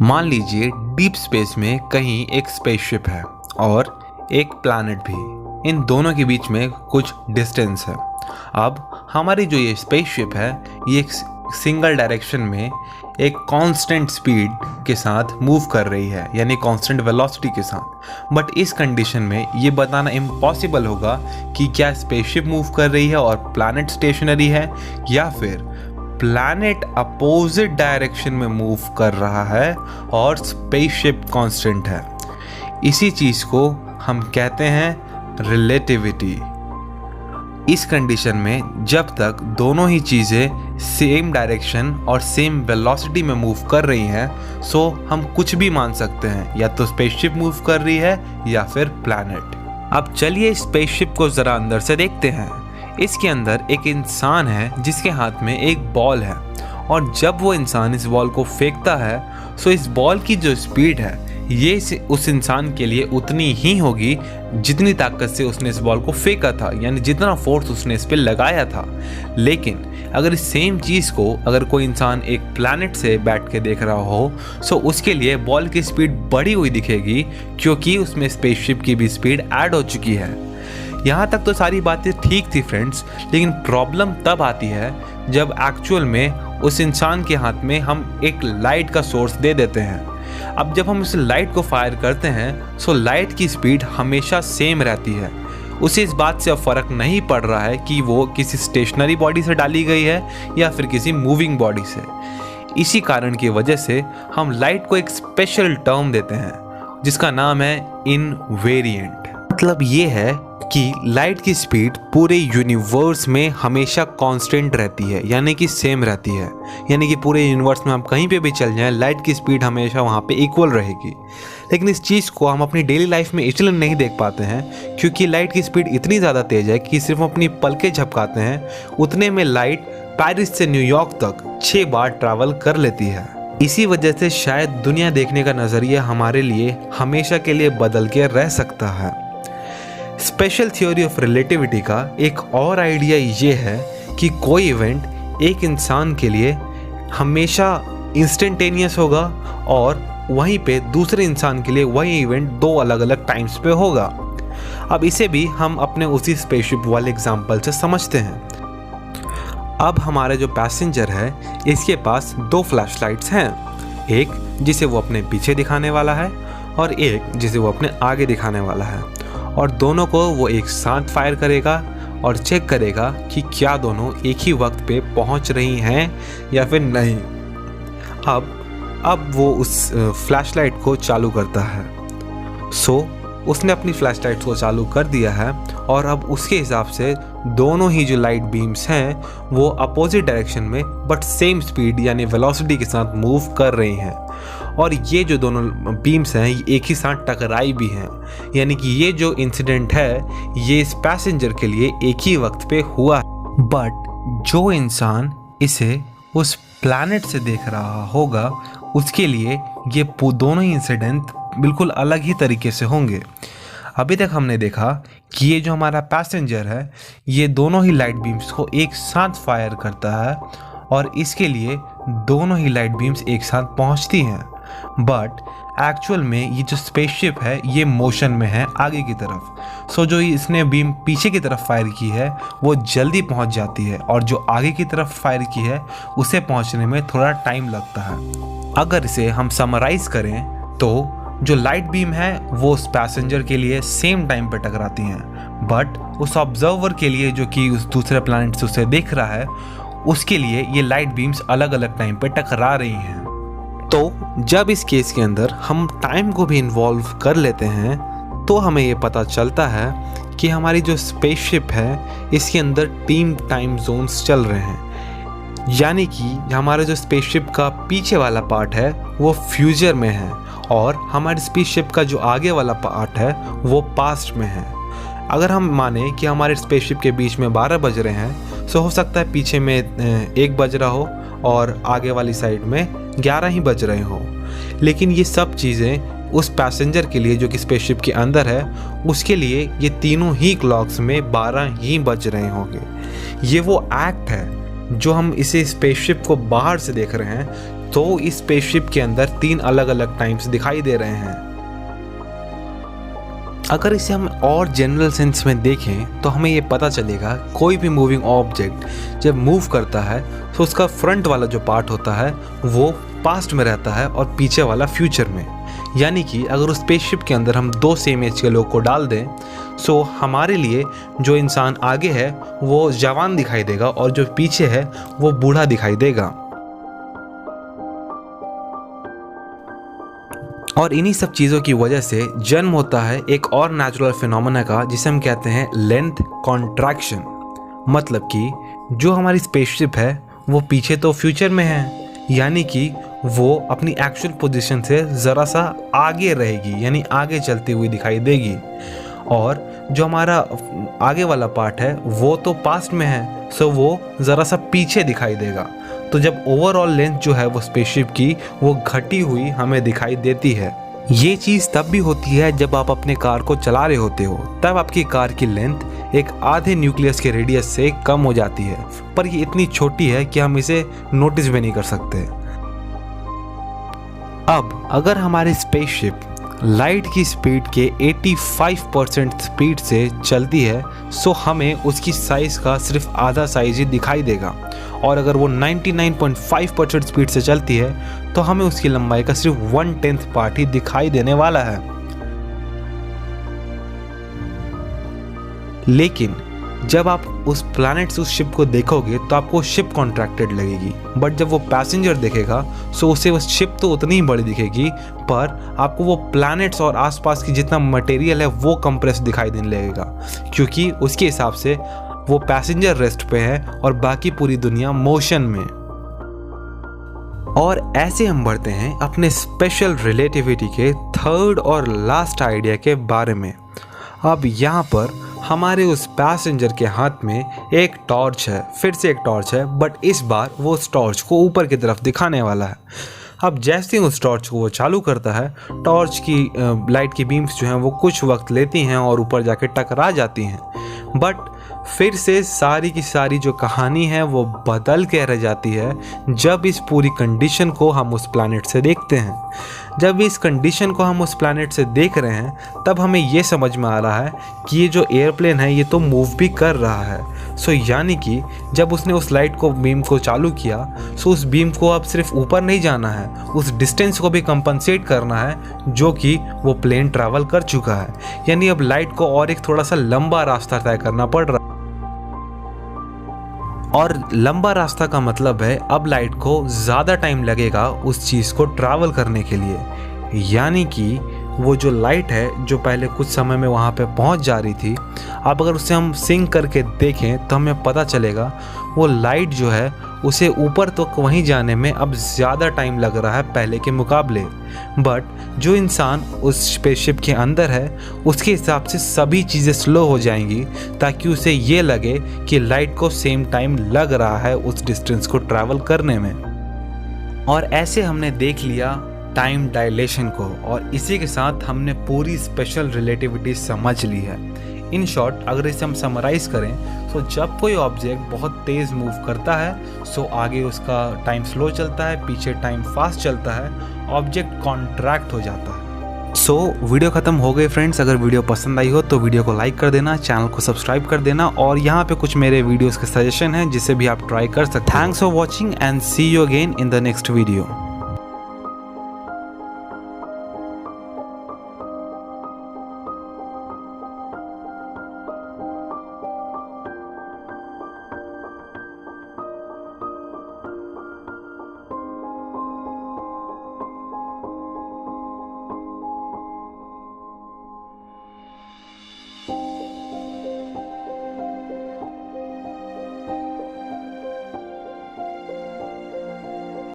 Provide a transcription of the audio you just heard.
मान लीजिए deep space में कहीं एक स्पेसशिप है और एक प्लैनेट भी। इन दोनों के बीच में कुछ डिस्टेंस है। अब हमारी जो ये स्पेसशिप है ये एक सिंगल डायरेक्शन में एक कांस्टेंट स्पीड के साथ मूव कर रही है, यानी कांस्टेंट वेलोसिटी के साथ। बट इस कंडीशन में ये बताना इम्पॉसिबल होगा कि क्या स्पेसशिप मूव कर रही है और प्लैनेट स्टेशनरी है, या फिर प्लैनेट अपोजिट डायरेक्शन में मूव कर रहा है और स्पेसशिप कांस्टेंट है। इसी चीज़ को हम कहते हैं रिलेटिविटी। इस कंडीशन में जब तक दोनों ही चीज़ें सेम डायरेक्शन और सेम वेलोसिटी में मूव कर रही हैं, सो हम कुछ भी मान सकते हैं, या तो स्पेसशिप मूव कर रही है या फिर प्लैनेट। अब चलिए स्पेसशिप को ज़रा अंदर से देखते हैं। इसके अंदर एक इंसान है जिसके हाथ में एक बॉल है, और जब वो इंसान इस बॉल को फेंकता है सो इस बॉल की जो स्पीड है ये उस इंसान के लिए उतनी ही होगी जितनी ताकत से उसने इस बॉल को फेंका था, यानी जितना फोर्स उसने इस पे लगाया था। लेकिन अगर इस सेम चीज़ को अगर कोई इंसान एक प्लैनेट से बैठ के देख रहा हो सो उसके लिए बॉल की स्पीड बढ़ी हुई दिखेगी, क्योंकि उसमें स्पेसशिप की भी स्पीड ऐड हो चुकी है। यहाँ तक तो सारी बातें ठीक थी फ्रेंड्स, लेकिन प्रॉब्लम तब आती है जब एक्चुअल में उस इंसान के हाथ में हम एक लाइट का सोर्स दे देते हैं। अब जब हम उस लाइट को फायर करते हैं सो लाइट की स्पीड हमेशा सेम रहती है। उसे इस बात से अब फ़र्क नहीं पड़ रहा है कि वो किसी स्टेशनरी बॉडी से डाली गई है या फिर किसी मूविंग बॉडी से। इसी कारण की वजह से हम लाइट को एक स्पेशल टर्म देते हैं जिसका नाम है इनवेरिएंट। मतलब ये है कि लाइट की स्पीड पूरे यूनिवर्स में हमेशा कांस्टेंट रहती है, यानी कि सेम रहती है। यानी कि पूरे यूनिवर्स में हम कहीं पे भी चल जाएं लाइट की स्पीड हमेशा वहाँ पे इक्वल रहेगी। लेकिन इस चीज़ को हम अपनी डेली लाइफ में इसलिए नहीं देख पाते हैं क्योंकि लाइट की स्पीड इतनी ज़्यादा तेज़ है कि सिर्फ अपनी पलकें झपकाते हैं उतने में लाइट पेरिस से न्यूयॉर्क तक 6 बार ट्रैवल कर लेती है। इसी वजह से शायद दुनिया देखने का नज़रिया हमारे लिए हमेशा के लिए बदल के रह सकता है। स्पेशल थ्योरी ऑफ रिलेटिविटी का एक और आइडिया ये है कि कोई इवेंट एक इंसान के लिए हमेशा इंस्टेंटेनियस होगा और वहीं पे दूसरे इंसान के लिए वही इवेंट 2 अलग अलग टाइम्स पे होगा। अब इसे भी हम अपने उसी स्पेसशिप वाले एग्जांपल से समझते हैं। अब हमारा जो पैसेंजर है इसके पास 2 फ्लैशलाइट्स हैं, एक जिसे वो अपने पीछे दिखाने वाला है और एक जिसे वो अपने आगे दिखाने वाला है, और दोनों को वो एक साथ फायर करेगा और चेक करेगा कि क्या दोनों एक ही वक्त पे पहुंच रही हैं या फिर नहीं। अब वो उस फ्लैशलाइट को चालू करता है। उसने अपनी फ्लैशलाइट को चालू कर दिया है और अब उसके हिसाब से दोनों ही जो लाइट बीम्स हैं वो अपोजिट डायरेक्शन में बट सेम स्पीड यानी वेलोसिटी के साथ मूव कर रही हैं, और ये जो दोनों बीम्स हैं ये एक ही साथ टकराई भी हैं। यानी कि ये जो इंसिडेंट है ये इस पैसेंजर के लिए एक ही वक्त पे हुआ है। बट जो इंसान इसे उस प्लैनेट से देख रहा होगा उसके लिए ये दोनों ही इंसिडेंट बिल्कुल अलग ही तरीके से होंगे। अभी तक हमने देखा कि ये जो हमारा पैसेंजर है ये दोनों ही लाइट बीम्स को एक साथ फायर करता है और इसके लिए दोनों ही लाइट बीम्स एक साथ पहुंचती हैं। बट एक्चुअल में ये जो स्पेसशिप है ये मोशन में है आगे की तरफ। जो इसने बीम पीछे की तरफ फायर की है वो जल्दी पहुंच जाती है, और जो आगे की तरफ फायर की है उसे पहुंचने में थोड़ा टाइम लगता है। अगर इसे हम समराइज करें तो जो लाइट बीम है वो उस पैसेंजर के लिए सेम टाइम पे टकराती हैं, बट उस ऑब्जर्वर के लिए जो कि उस दूसरे प्लैनेट से उसे देख रहा है उसके लिए ये लाइट बीम्स अलग अलग टाइम पे टकरा रही हैं। तो जब इस केस के अंदर हम टाइम को भी इन्वॉल्व कर लेते हैं तो हमें ये पता चलता है कि हमारी जो स्पेसशिप है इसके अंदर 3 टाइम जोन्स चल रहे हैं। यानी कि हमारा जो स्पेसशिप का पीछे वाला पार्ट है वो फ्यूचर में है और हमारी स्पेसशिप का जो आगे वाला पार्ट है वो पास्ट में है। अगर हम माने कि हमारे स्पेसशिप के बीच में 12 बज रहे हैं तो हो सकता है पीछे में 1 बज रहा हो और आगे वाली साइड में 11 ही बज रहे हों। लेकिन ये सब चीज़ें उस पैसेंजर के लिए जो कि स्पेसशिप के अंदर है उसके लिए ये तीनों ही क्लॉक्स में 12 ही बज रहे होंगे। ये वो एक्ट है जो हम इसे स्पेसशिप को बाहर से देख रहे हैं तो इस स्पेसशिप के अंदर 3 अलग अलग टाइम्स दिखाई दे रहे हैं। अगर इसे हम और जनरल सेंस में देखें तो हमें ये पता चलेगा कोई भी मूविंग ऑब्जेक्ट जब मूव करता है तो उसका फ्रंट वाला जो पार्ट होता है वो पास्ट में रहता है और पीछे वाला फ्यूचर में। यानी कि अगर उस स्पेसशिप के अंदर हम 2 सेम एज के लोग को डाल दें सो हमारे लिए जो इंसान आगे है वो जवान दिखाई देगा और जो पीछे है वो बूढ़ा दिखाई देगा। और इन्हीं सब चीज़ों की वजह से जन्म होता है एक और नेचुरल फिनोमेना का जिसे हम कहते हैं लेंथ कॉन्ट्रैक्शन। मतलब कि जो हमारी स्पेसशिप है वो पीछे तो फ्यूचर में है, यानी कि वो अपनी एक्चुअल पोजीशन से ज़रा सा आगे रहेगी, यानी आगे चलती हुई दिखाई देगी। और जो हमारा आगे वाला पार्ट है वो तो पास्ट में है, सो वो ज़रा सा पीछे दिखाई देगा। तो जब ओवरऑल लेंथ जो है वो स्पेसशिप की वो घटी हुई हमें दिखाई देती है। ये चीज़ तब भी होती है जब आप अपने कार को चला रहे होते हो, तब आपकी कार की लेंथ एक आधे न्यूक्लियस के रेडियस से कम हो जाती है, पर ये इतनी छोटी है कि हम इसे नोटिस भी नहीं कर सकते। अब अगर हमारी स्पेसशिप लाइट की स्पीड के 85% स्पीड से चलती है सो हमें उसकी साइज़ का सिर्फ आधा साइज ही दिखाई देगा। और अगर वो 99.5% स्पीड से चलती है तो हमें उसकी लंबाई का सिर्फ 1/10 पार्ट ही दिखाई देने वाला है। लेकिन जब आप उस प्लैनेट से उस शिप को देखोगे तो आपको शिप कॉन्ट्रैक्टेड लगेगी, बट जब वो पैसेंजर देखेगा सो उसे वो शिप तो उतनी ही बड़ी दिखेगी, पर आपको वो प्लैनेट्स और आसपास की जितना मटेरियल है वो कंप्रेस दिखाई देने लगेगा, क्योंकि उसके हिसाब से वो पैसेंजर रेस्ट पे है और बाकी पूरी दुनिया मोशन में। और ऐसे हम बढ़ते हैं अपने स्पेशल रिलेटिविटी के थर्ड और लास्ट आइडिया के बारे में। अब यहाँ पर हमारे उस पैसेंजर के हाथ में एक टॉर्च है, फिर से एक टॉर्च है, बट इस बार वो उस टॉर्च को ऊपर की तरफ दिखाने वाला है। अब जैसे ही उस टॉर्च को वो चालू करता है, टॉर्च की लाइट की बीम्स जो हैं वो कुछ वक्त लेती हैं और ऊपर जाके टकरा जाती हैं, बट फिर से सारी की सारी जो कहानी है वो बदल के रह जाती है जब इस पूरी कंडीशन को हम उस प्लैनेट से देखते हैं। जब इस कंडीशन को हम उस प्लैनेट से देख रहे हैं तब हमें ये समझ में आ रहा है कि ये जो एयरप्लेन है ये तो मूव भी कर रहा है। सो यानी कि जब उसने उस लाइट को बीम को चालू किया सो उस बीम को अब सिर्फ ऊपर नहीं जाना है, उस डिस्टेंस को भी कंपनसेट करना है जो कि वो प्लेन ट्रैवल कर चुका है। यानी अब लाइट को और एक थोड़ा सा लंबा रास्ता तय करना पड़ रहा है। और लंबा रास्ता का मतलब है अब लाइट को ज़्यादा टाइम लगेगा उस चीज़ को ट्रैवल करने के लिए। यानी कि वो जो लाइट है जो पहले कुछ समय में वहाँ पे पहुँच जा रही थी, अब अगर उसे हम सिंक करके देखें तो हमें पता चलेगा वो लाइट जो है उसे ऊपर तक वहीं जाने में अब ज़्यादा टाइम लग रहा है पहले के मुकाबले। बट जो इंसान उस स्पेसशिप के अंदर है उसके हिसाब से सभी चीज़ें स्लो हो जाएंगी ताकि उसे ये लगे कि लाइट को सेम टाइम लग रहा है उस डिस्टेंस को ट्रैवल करने में। और ऐसे हमने देख लिया टाइम डायलेशन को, और इसी के साथ हमने पूरी स्पेशल रिलेटिविटी समझ ली है। इन शॉर्ट अगर इसे हम समराइज़ करें तो जब कोई ऑब्जेक्ट बहुत तेज़ मूव करता है सो आगे उसका टाइम स्लो चलता है, पीछे टाइम फास्ट चलता है, ऑब्जेक्ट कॉन्ट्रैक्ट हो जाता है। सो वीडियो ख़त्म हो गई फ्रेंड्स। अगर वीडियो पसंद आई हो तो वीडियो को लाइक कर देना, चैनल को सब्सक्राइब कर देना, और यहाँ पे कुछ मेरे वीडियोज़ के सजेशन हैं जिसे भी आप ट्राई कर सकते हैं। Thanks for watching and see you again in the next video.